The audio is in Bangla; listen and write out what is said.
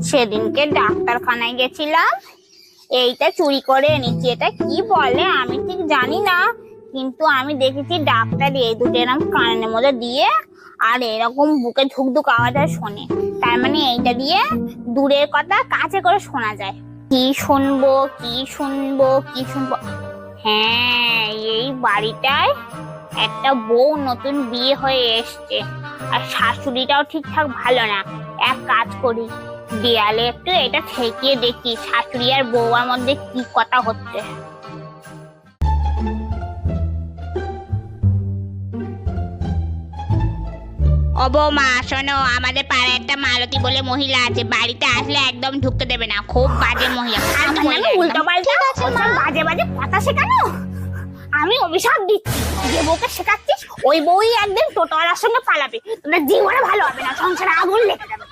সেদিনকে ডাক্তারখানায় গেছিলাম, এইটা চুরি করে এনেছি। এটা কি বলে আমি ঠিক জানি না, কিন্তু আমি দেখেছি ডাক্তার এই দুটো এরকম কানের মধ্যে দিয়ে আর এরকম বুকে ধুক ধুক আওয়াজ শোনে। তার মানে এইটা দিয়ে দূরের কথা কাছে করে শোনা যায়। কি শুনবো কি শুনবো কি শুনবো? হ্যাঁ, এই বাড়িটায় একটা বউ নতুন বিয়ে হয়ে এসছে, আর শাশুড়িটাও ঠিকঠাক ভালো না। এক কাজ করি, দেয়ালে একটু এটা ঠেকিয়ে দেখি শাশুড়ি আর বউয়ার মধ্যে কি কথা হচ্ছে। ও বৌমা শোনো, আমাদের পাড়ায় একটা মালতী বলে মহিলা আছে, বাড়িতে আসলে একদম ঢুকতে দেবে না, খুব বাজে মহিলা। উল্টো পাল্টা বাজে বাজে কথা শেখানো, আমি অভিশাপ দিচ্ছি। যে বউকে শেখাচ্ছিস ওই বউই একদিন টোটোওয়ালার সঙ্গে পালাবে, তোদের জীবনে ভালো হবে না, সংসারে আগুন লেগে যাবে।